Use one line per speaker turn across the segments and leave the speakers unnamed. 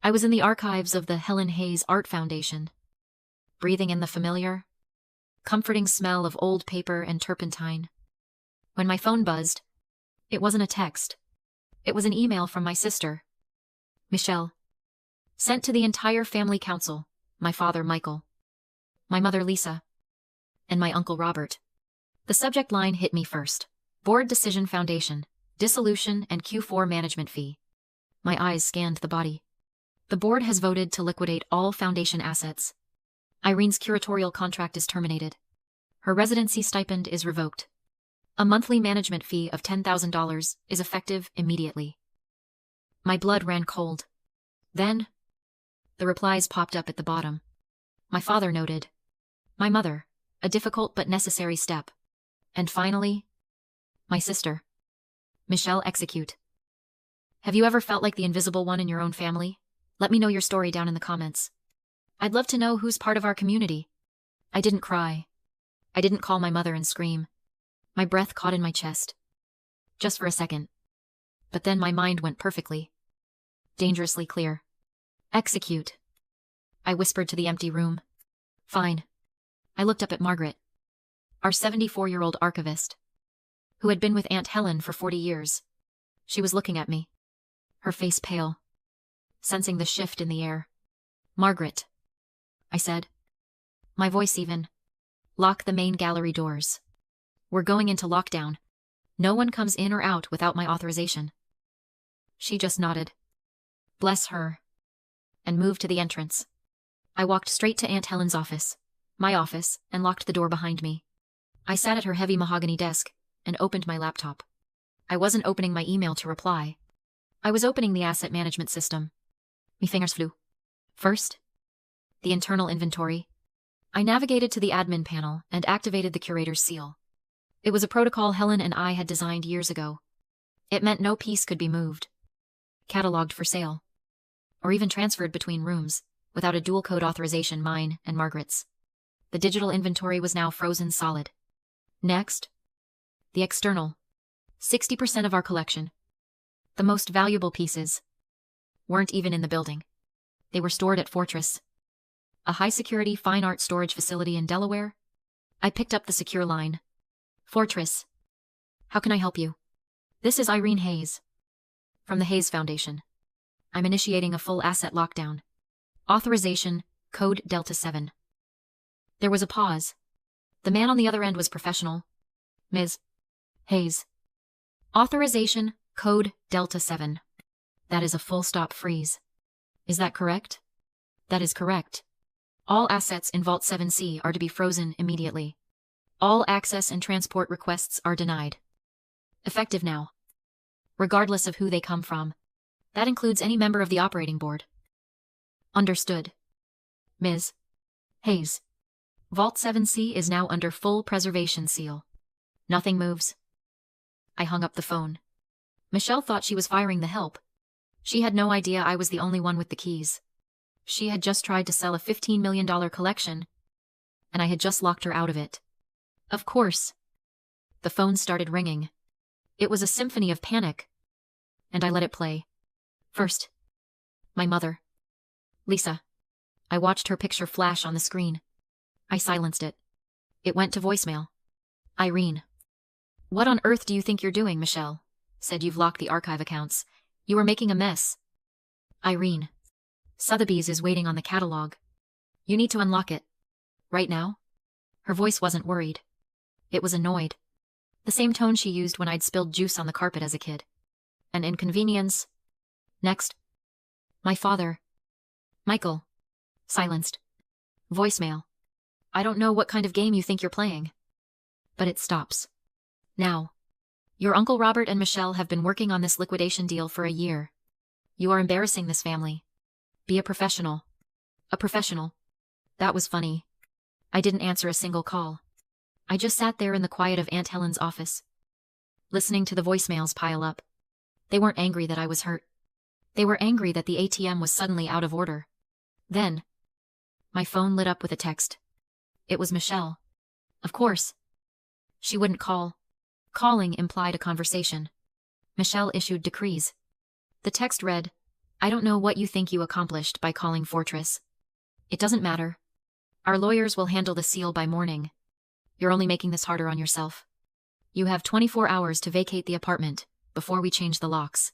I was in the archives of the Helen Hayes Art Foundation, breathing in the familiar, comforting smell of old paper and turpentine. When my phone buzzed, it wasn't a text. It was an email from my sister, Michelle, sent to the entire family council, my father Michael, my mother Lisa, and my uncle Robert. The subject line hit me first. Board Decision Foundation, Dissolution and Q4 Management Fee. My eyes scanned the body. The board has voted to liquidate all foundation assets. Irene's curatorial contract is terminated. Her residency stipend is revoked. A monthly management fee of $10,000 is effective immediately. My blood ran cold. Then, the replies popped up at the bottom. My father noted. My mother, a difficult but necessary step. And finally, my sister, Michelle, execute. Have you ever felt like the invisible one in your own family? Let me know your story down in the comments. I'd love to know who's part of our community. I didn't cry. I didn't call my mother and scream. My breath caught in my chest. Just for a second. But then my mind went perfectly, dangerously clear. Execute. I whispered to the empty room. Fine. I looked up at Margaret, our 74-year-old archivist, who had been with Aunt Helen for 40 years. She was looking at me, her face pale, sensing the shift in the air. Margaret, I said, my voice even. Lock the main gallery doors. We're going into lockdown. No one comes in or out without my authorization. She just nodded. Bless her. And moved to the entrance. I walked straight to Aunt Helen's office, my office, and locked the door behind me. I sat at her heavy mahogany desk and opened my laptop. I wasn't opening my email to reply. I was opening the asset management system. Me fingers flew. First, the internal inventory. I navigated to the admin panel and activated the curator's seal. It was a protocol Helen and I had designed years ago. It meant no piece could be moved, cataloged for sale, or even transferred between rooms without a dual code authorization, mine and Margaret's. The digital inventory was now frozen solid. Next, the external. 60% of our collection, the most valuable pieces, weren't even in the building. They were stored at Fortress, a high-security fine art storage facility in Delaware. I picked up the secure line. Fortress, how can I help you? This is Irene Hayes, from the Hayes Foundation. I'm initiating a full asset lockdown. Authorization, code Delta 7. There was a pause. The man on the other end was professional. Ms. Hayes. Authorization, code Delta 7. That is a full stop freeze. Is that correct? That is correct. All assets in Vault 7C are to be frozen immediately. All access and transport requests are denied. Effective now. Regardless of who they come from. That includes any member of the operating board. Understood. Ms. Hayes. Vault 7C is now under full preservation seal. Nothing moves. I hung up the phone. Michelle thought she was firing the help. She had no idea I was the only one with the keys. She had just tried to sell a $15 million collection, and I had just locked her out of it. Of course. The phone started ringing. It was a symphony of panic, and I let it play. First, my mother, Lisa. I watched her picture flash on the screen. I silenced it. It went to voicemail. Irene. What on earth do you think you're doing, Michelle? Said you've locked the archive accounts. You are making a mess. Irene. Sotheby's is waiting on the catalog. You need to unlock it. Right now? Her voice wasn't worried. It was annoyed. The same tone she used when I'd spilled juice on the carpet as a kid. An inconvenience. Next. My father. Michael. Silenced. Voicemail. I don't know what kind of game you think you're playing. But it stops. Now. Your Uncle Robert and Michelle have been working on this liquidation deal for a year. You are embarrassing this family. Be a professional. A professional. That was funny. I didn't answer a single call. I just sat there in the quiet of Aunt Helen's office, listening to the voicemails pile up. They weren't angry that I was hurt. They were angry that the ATM was suddenly out of order. Then, my phone lit up with a text. It was Michelle. Of course. She wouldn't call. Calling implied a conversation. Michelle issued decrees. The text read, I don't know what you think you accomplished by calling Fortress. It doesn't matter. Our lawyers will handle the seal by morning. You're only making this harder on yourself. You have 24 hours to vacate the apartment before we change the locks.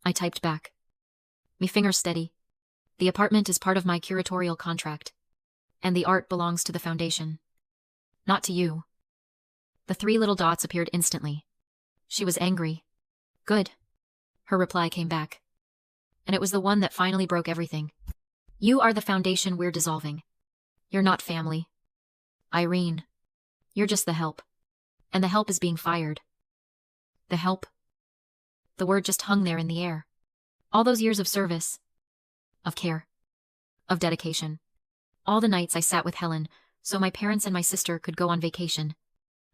I typed back. Me fingers steady. The apartment is part of my curatorial contract, and the art belongs to the foundation. Not to you. The 3 little dots appeared instantly. She was angry. Good. Her reply came back. And it was the one that finally broke everything. You are the foundation we're dissolving. You're not family. Irene. You're just the help. And the help is being fired. The help? The word just hung there in the air. All those years of service. Of care. Of dedication. All the nights I sat with Helen, so my parents and my sister could go on vacation.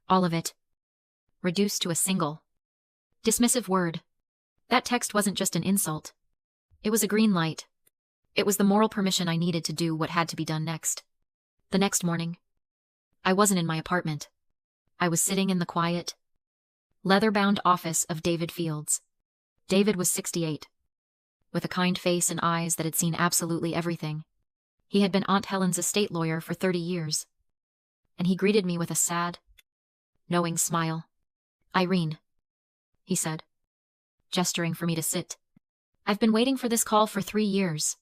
All of it. Reduced to a single dismissive word. That text wasn't just an insult. It was a green light. It was the moral permission I needed to do what had to be done next. The next morning, I wasn't in my apartment. I was sitting in the quiet, leather-bound office of David Fields. David was 68, with a kind face and eyes that had seen absolutely everything. He had been Aunt Helen's estate lawyer for 30 years. And he greeted me with a sad, knowing smile. Irene, he said, gesturing for me to sit. I've been waiting for this call for 3 years.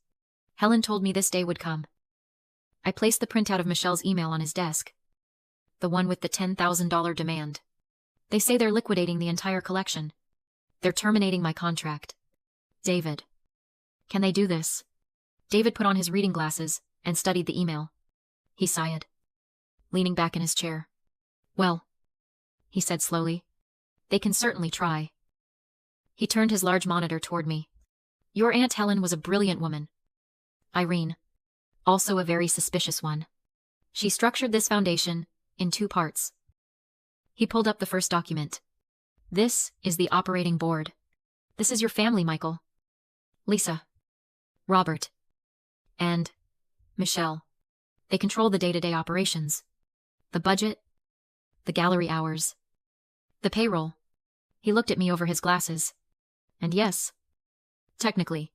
Helen told me this day would come. I placed the printout of Michelle's email on his desk. The one with the $10,000 demand. They say they're liquidating the entire collection. They're terminating my contract. David. Can they do this? David put on his reading glasses and studied the email. He sighed, leaning back in his chair. Well, he said slowly, they can certainly try. He turned his large monitor toward me. Your Aunt Helen was a brilliant woman. Irene. Also a very suspicious one. She structured this foundation in 2 parts. He pulled up the first document. This is the operating board. This is your family, Michael. Lisa. Robert. And Michelle. They control the day-to-day operations. The budget. The gallery hours. The payroll. He looked at me over his glasses. And yes, technically,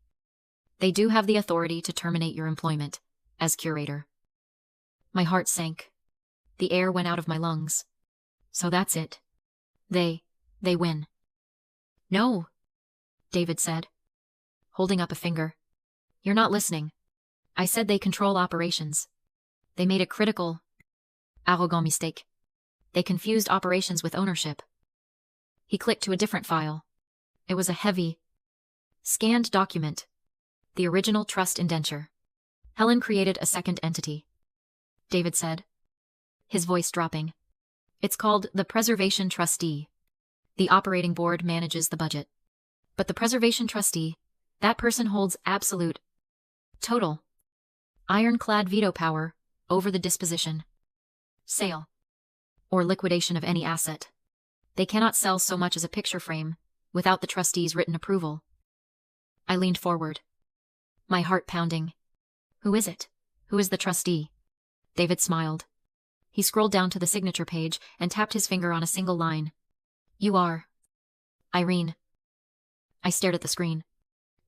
they do have the authority to terminate your employment as curator. My heart sank. The air went out of my lungs. So that's it. They win. No, David said, holding up a finger. You're not listening. I said they control operations. They made a critical, arrogant mistake. They confused operations with ownership. He clicked to a different file. It was a heavy, scanned document. The original trust indenture. Helen created a second entity. David said, his voice dropping. It's called the Preservation Trustee. The operating board manages the budget. But the Preservation Trustee, that person holds absolute, total, ironclad veto power over the disposition, sale, or liquidation of any asset. They cannot sell so much as a picture frame without the trustee's written approval. I leaned forward, my heart pounding. Who is it? Who is the trustee? David smiled. He scrolled down to the signature page and tapped his finger on a single line. You are Irene. I stared at the screen.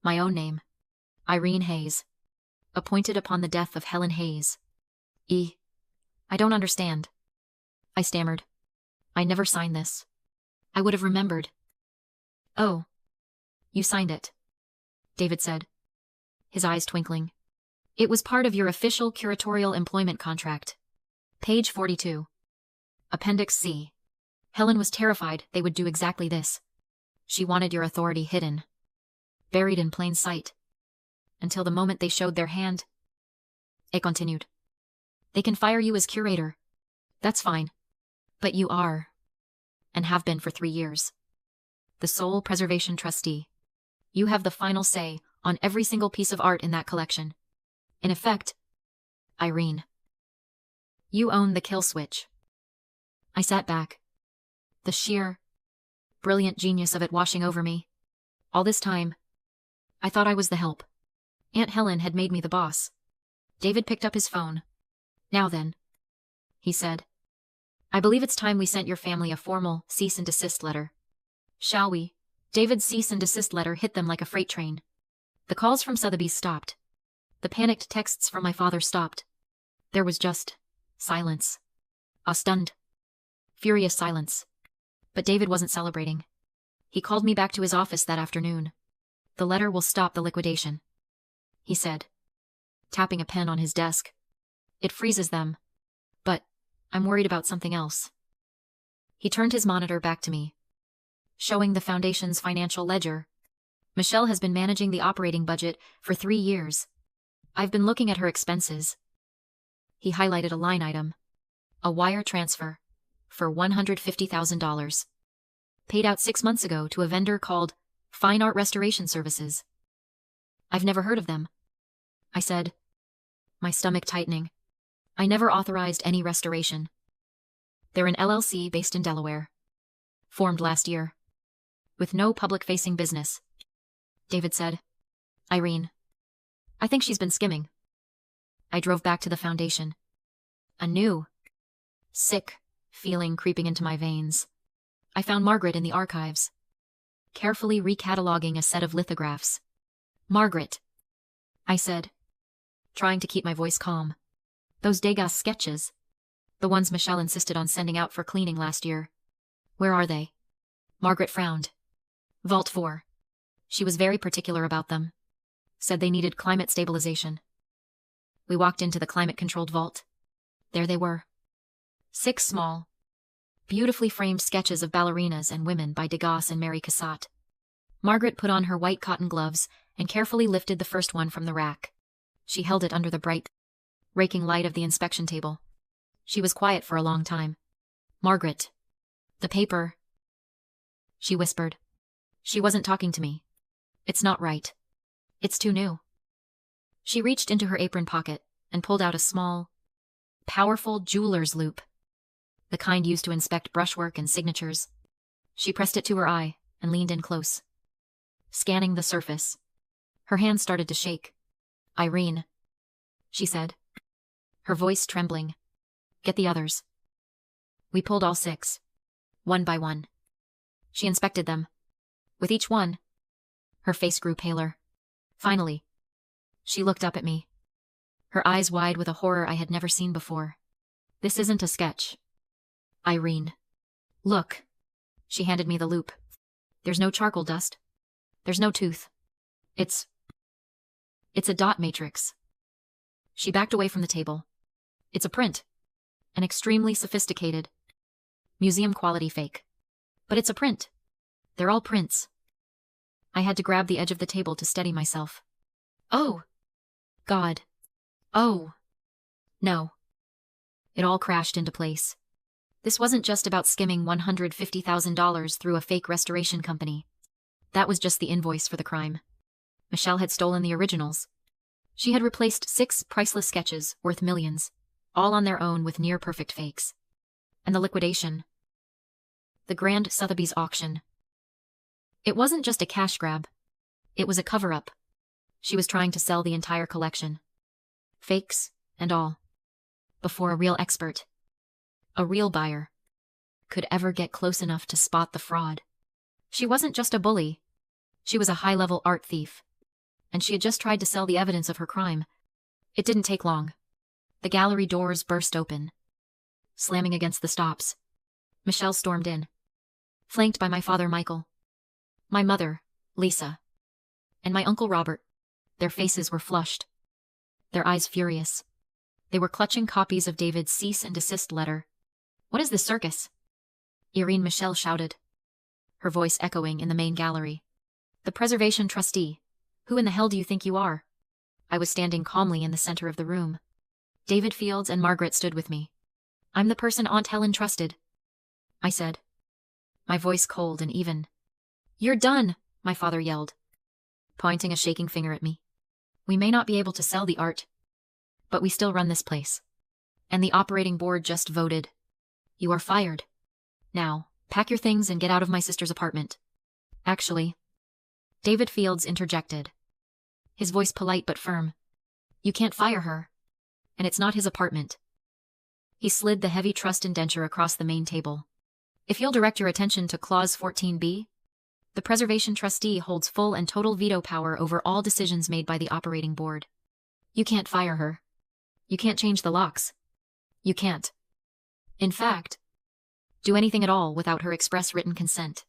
My own name. Irene Hayes. Appointed upon the death of Helen Hayes. I don't understand. I stammered. I never signed this. I would have remembered. Oh. You signed it, David said, his eyes twinkling. It was part of your official curatorial employment contract. Page 42. Appendix C. Helen was terrified they would do exactly this. She wanted your authority hidden, buried in plain sight, until the moment they showed their hand. It continued. They can fire you as curator. That's fine. But you are, and have been for 3 years, the sole preservation trustee. You have the final say on every single piece of art in that collection. In effect, Irene, you own the kill switch. I sat back, the sheer, brilliant genius of it washing over me. All this time, I thought I was the help. Aunt Helen had made me the boss. David picked up his phone. Now then, he said. I believe it's time we sent your family a formal cease and desist letter. Shall we? David's cease and desist letter hit them like a freight train. The calls from Sotheby's stopped. The panicked texts from my father stopped. There was just silence. A stunned, furious silence. But David wasn't celebrating. He called me back to his office that afternoon. "The letter will stop the liquidation," he said, tapping a pen on his desk. "It freezes them. But I'm worried about something else." He turned his monitor back to me, showing the foundation's financial ledger. "Michelle has been managing the operating budget for 3 years. I've been looking at her expenses." He highlighted a line item. A wire transfer for $150,000. Paid out 6 months ago to a vendor called Fine Art Restoration Services. "I've never heard of them," I said, my stomach tightening. "I never authorized any restoration. They're an LLC based in Delaware. Formed last year. With no public-facing business," David said. "Irene, I think she's been skimming." I drove back to the foundation. A new, sick feeling creeping into my veins. I found Margaret in the archives, carefully recataloguing a set of lithographs. "Margaret," I said, trying to keep my voice calm. "Those Degas sketches, the ones Michelle insisted on sending out for cleaning last year. Where are they?" Margaret frowned. "Vault 4. She was very particular about them. Said they needed climate stabilization." We walked into the climate-controlled vault. There they were. 6 small, beautifully framed sketches of ballerinas and women by Degas and Mary Cassatt. Margaret put on her white cotton gloves and carefully lifted the first one from the rack. She held it under the bright, raking light of the inspection table. She was quiet for a long time. "Margaret, the paper," she whispered. She wasn't talking to me. "It's not right. It's too new." She reached into her apron pocket and pulled out a small, powerful jeweler's loupe, the kind used to inspect brushwork and signatures. She pressed it to her eye and leaned in close, scanning the surface. Her hand started to shake. "Irene," she said, her voice trembling. "Get the others." We pulled all 6, one by one. She inspected them. With each one, her face grew paler. Finally, she looked up at me, her eyes wide with a horror I had never seen before. "This isn't a sketch, Irene. Look." She handed me the loupe. "There's no charcoal dust. There's no tooth. It's a dot matrix." She backed away from the table. "It's a print. An extremely sophisticated, museum-quality fake. But it's a print. They're all prints." I had to grab the edge of the table to steady myself. "Oh, God. Oh, no." It all crashed into place. This wasn't just about skimming $150,000 through a fake restoration company. That was just the invoice for the crime. Michelle had stolen the originals. She had replaced 6 priceless sketches worth millions, all on their own with near-perfect fakes. And the liquidation. The grand Sotheby's auction. It wasn't just a cash grab. It was a cover-up. She was trying to sell the entire collection, fakes and all, before a real expert, a real buyer, could ever get close enough to spot the fraud. She wasn't just a bully. She was a high-level art thief. And she had just tried to sell the evidence of her crime. It didn't take long. The gallery doors burst open, slamming against the stops. Michelle stormed in, flanked by my father Michael, my mother, Lisa, and my uncle Robert. Their faces were flushed, their eyes furious. They were clutching copies of David's cease and desist letter. "What is this circus?" Irene Michelle shouted, her voice echoing in the main gallery. "The preservation trustee. Who in the hell do you think you are?" I was standing calmly in the center of the room. David Fields and Margaret stood with me. "I'm the person Aunt Helen trusted," I said, my voice cold and even. "You're done," my father yelled, pointing a shaking finger at me. "We may not be able to sell the art, but we still run this place. And the operating board just voted. You are fired. Now, pack your things and get out of my sister's apartment." "Actually," David Fields interjected, his voice polite but firm, "you can't fire her. And it's not his apartment." He slid the heavy trust indenture across the main table. "If you'll direct your attention to Clause 14b, The preservation trustee holds full and total veto power over all decisions made by the operating board. You can't fire her. You can't change the locks. You can't, in fact, do anything at all without her express written consent.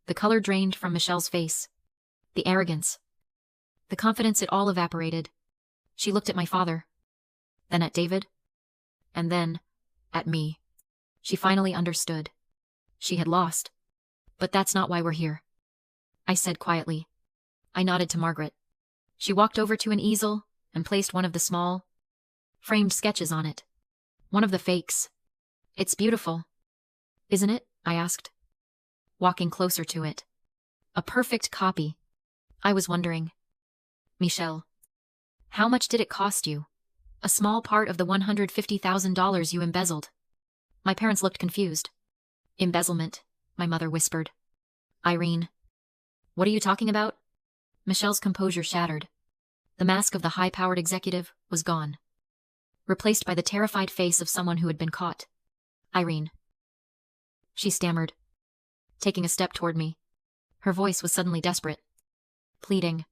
The color drained from Michelle's face. The arrogance. The confidence, it all evaporated. She looked at my father. Then at David. And then at me. She finally understood. She had lost. But that's not why we're here, I said quietly. I nodded to Margaret. She walked over to an easel and placed one of the small, framed sketches on it. One of the fakes. It's beautiful, isn't it? I asked, walking closer to it. A perfect copy. I was wondering. Michelle, how much did it cost you? A small part of the $150,000 you embezzled. My parents looked confused. Embezzlement, my mother whispered. Irene, what are you talking about? Michelle's composure shattered. The mask of the high-powered executive was gone, replaced by the terrified face of someone who had been caught. Irene, she stammered, taking a step toward me. Her voice was suddenly desperate, pleading.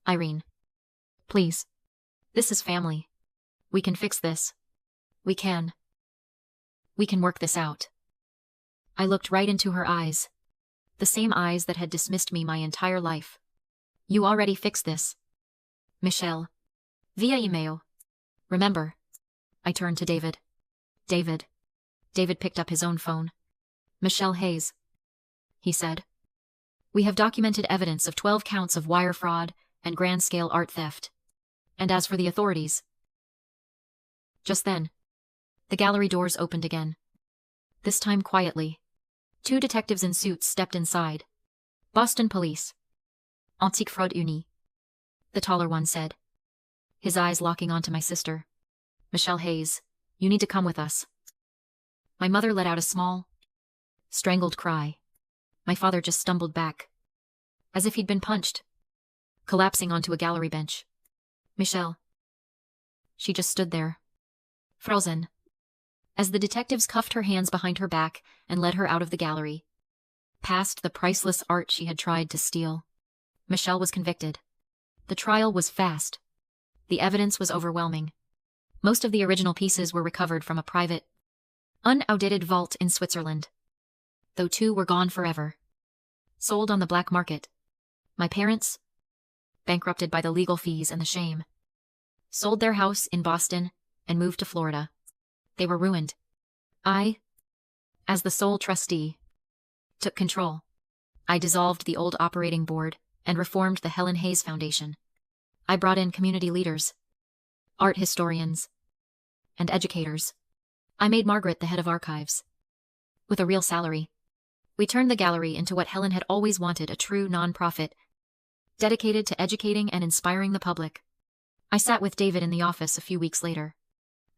Irene, please. This is family. We can fix this. We can work this out. I looked right into her eyes, the same eyes that had dismissed me my entire life. You already fixed this, Michelle. Via email. Remember? I turned to David. David. David picked up his own phone. Michelle Hayes, he said. We have documented evidence of 12 counts of wire fraud and grand-scale art theft. And as for the authorities... Just then, the gallery doors opened again. This time quietly. 2 detectives in suits stepped inside. Boston Police. Antique Fraude Unie. The taller one said, his eyes locking onto my sister. Michelle Hayes, you need to come with us. My mother let out a small, strangled cry. My father just stumbled back, as if he'd been punched, collapsing onto a gallery bench. Michelle. She just stood there, frozen, as the detectives cuffed her hands behind her back and led her out of the gallery, past the priceless art she had tried to steal. Michelle was convicted. The trial was fast. The evidence was overwhelming. Most of the original pieces were recovered from a private, unaudited vault in Switzerland, though 2 were gone forever. Sold on the black market. My parents, bankrupted by the legal fees and the shame, sold their house in Boston and moved to Florida. They were ruined. I, as the sole trustee, took control. I dissolved the old operating board and reformed the Helen Hayes Foundation. I brought in community leaders, art historians, and educators. I made Margaret the head of archives, with a real salary. We turned the gallery into what Helen had always wanted, a true non-profit, dedicated to educating and inspiring the public. I sat with David in the office a few weeks later.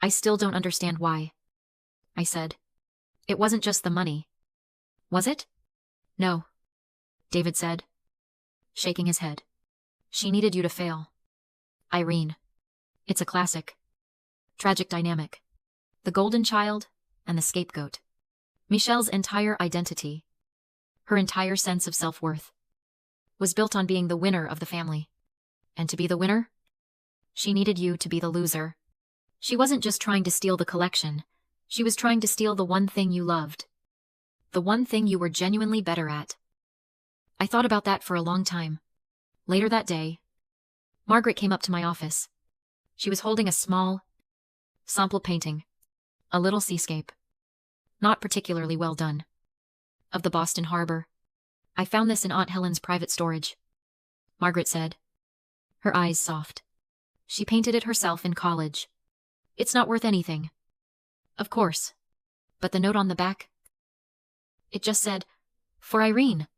I still don't understand why, I said. It wasn't just the money. Was it? No, David said, shaking his head. She needed you to fail. Irene. It's a classic. Tragic dynamic. The golden child and the scapegoat. Michelle's entire identity, her entire sense of self-worth, was built on being the winner of the family. And to be the winner, she needed you to be the loser. She wasn't just trying to steal the collection. She was trying to steal the one thing you loved. The one thing you were genuinely better at. I thought about that for a long time. Later that day, Margaret came up to my office. She was holding a small, sample painting, a little seascape, not particularly well done, of the Boston Harbor. I found this in Aunt Helen's private storage, Margaret said, her eyes soft. She painted it herself in college. It's not worth anything, of course, but the note on the back, it just said, "For Irene."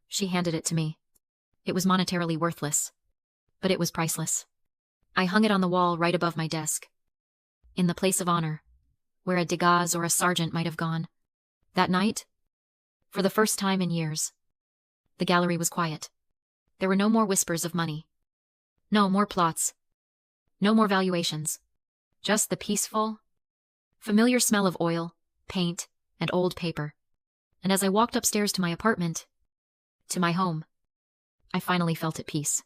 She handed it to me. It was monetarily worthless, but it was priceless. I hung it on the wall right above my desk, in the place of honor, where a Degas or a sergeant might have gone. That night, for the first time in years, the gallery was quiet. There were no more whispers of money. No more plots. No more valuations. Just the peaceful, familiar smell of oil, paint, and old paper. And as I walked upstairs to my apartment, to my home. I finally felt at peace.